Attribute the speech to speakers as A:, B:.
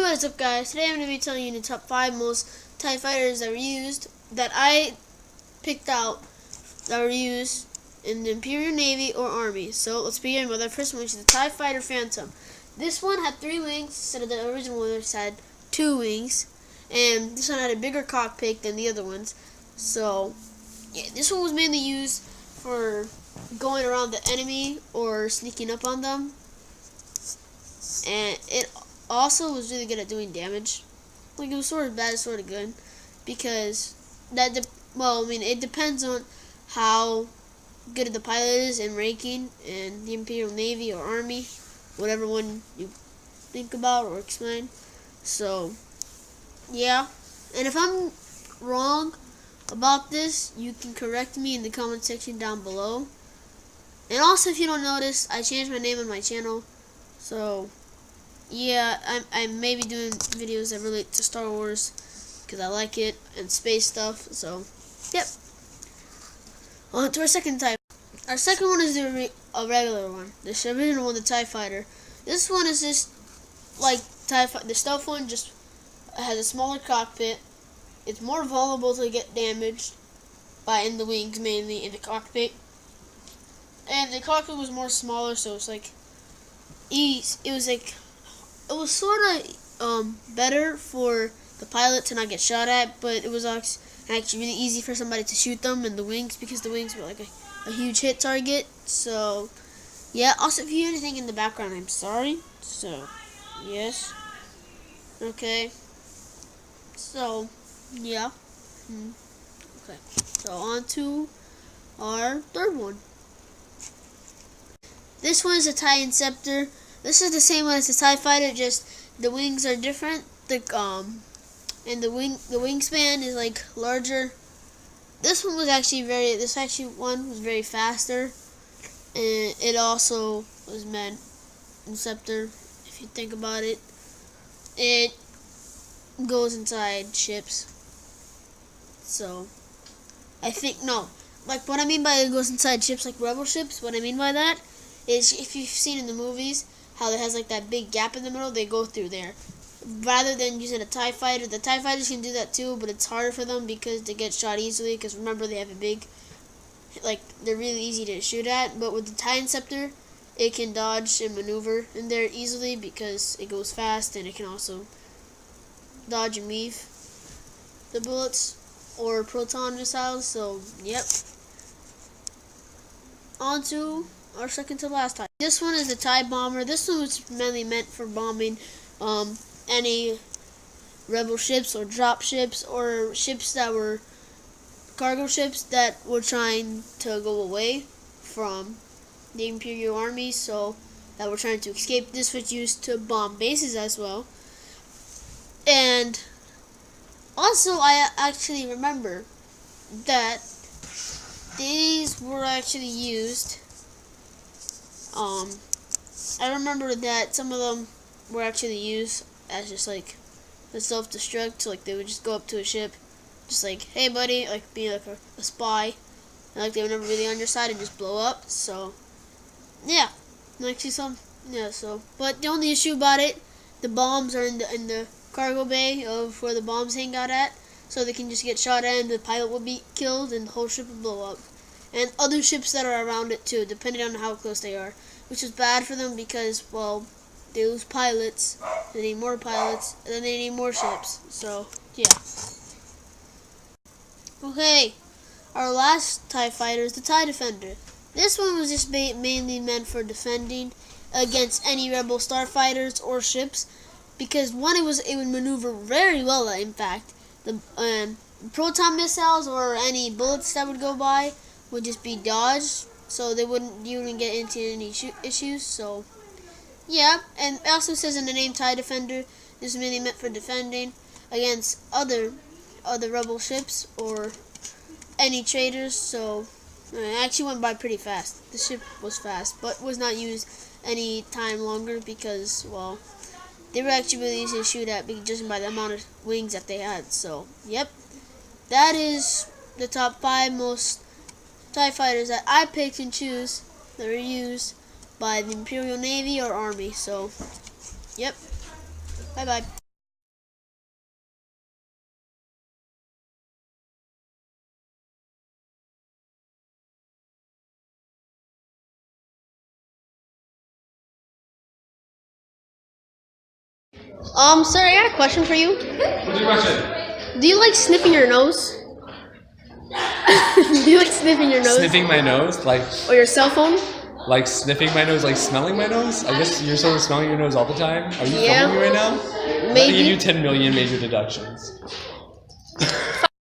A: What is up, guys? Today I'm going to be telling you the top 5 most TIE fighters that were used, that I picked out, that were used in the Imperial Navy or Army. So let's begin with our first one, which is the TIE Fighter Phantom. This one had 3 wings instead of the original one, which had 2 wings. And this one had a bigger cockpit than the other ones. So, yeah, this one was mainly used for going around the enemy or sneaking up on them. And it also was really good at doing damage. Like, it was sort of bad, sort of good, because it depends on how good the pilot is in ranking in the Imperial Navy or Army, whatever one you think about or explain. So, yeah. And if I'm wrong about this, you can correct me in the comment section down below. And also, if you don't notice, I changed my name on my channel. So, yeah, I may be doing videos that relate to Star Wars because I like it, and space stuff. So, yep. On to our second type. Our second one is a regular one, the original one, the TIE Fighter. This one is just like the stealth one, just has a smaller cockpit. It's more vulnerable to get damaged in the wings, mainly in the cockpit. And the cockpit was more smaller, so it's like it was sort of better for the pilot to not get shot at, but it was actually really easy for somebody to shoot them in the wings because the wings were like a huge hit target. So, yeah. Also, if you hear anything in the background, I'm sorry. So, yes. Okay. So, yeah. Okay. So, on to our third one. This one is a TIE Scepter. This is the same one as the TIE Fighter, just the wings are different. And the wingspan is like larger. This one was actually one was very faster, and it also was meant in Scepter. If you think about it, it goes inside ships. So I think like what I mean by it goes inside ships, like rebel ships. What I mean by that is, if you've seen in the movies how it has like that big gap in the middle, they go through there. Rather than using a TIE Fighter, the TIE Fighters can do that too, but it's harder for them because they get shot easily, because remember, they have a big, they're really easy to shoot at. But with the TIE Scepter, it can dodge and maneuver in there easily because it goes fast, and it can also dodge and weave the bullets or proton missiles. So, yep. On to our second to last type. This one is the TIE Bomber. This one was mainly meant for bombing any rebel ships or drop ships or ships that were cargo ships that were trying to go away from the Imperial Army, so that were trying to escape. This was used to bomb bases as well. And also, I actually remember that these were actually used. I remember that some of them were actually used as just like the self-destruct. So, like, they would just go up to a ship, just like, hey buddy, like be like a spy, and like they were never really on your side and just blow up. So, yeah, actually so. But the only issue about it, the bombs are in the cargo bay of where the bombs hang out at, so they can just get shot at and the pilot will be killed and the whole ship will blow up. And other ships that are around it too, depending on how close they are, which is bad for them because, well, they lose pilots, they need more pilots, and then they need more ships. So, yeah. Okay, our last TIE Fighter is the TIE Defender. This one was just mainly meant for defending against any rebel starfighters or ships, because one, it would maneuver very well. In fact, the proton missiles or any bullets that would go by would just be dodged, so you wouldn't get into any issues. So, yeah. And it also says in the name TIE Defender, this is mainly meant for defending against other rebel ships or any traders. So it actually went by pretty fast. The ship was fast, but was not used any time longer because, well, they were actually really easy to shoot at just by the amount of wings that they had. So, yep. That is the top 5 most TIE Fighters that I picked and choose that were used by the Imperial Navy or Army. So, yep. Bye-bye. Sir, I got a question for you.
B: What's your question?
A: Do you like sniffing your nose? Do you like sniffing your nose?
B: Sniffing my nose? Like
A: Or your cell phone?
B: like sniffing my nose, like smelling my nose? I guess you're sort of smelling your nose all the time. Are you
A: Yeah.
B: filming me right now? I'm gonna
A: Maybe.
B: give you 10 million major deductions.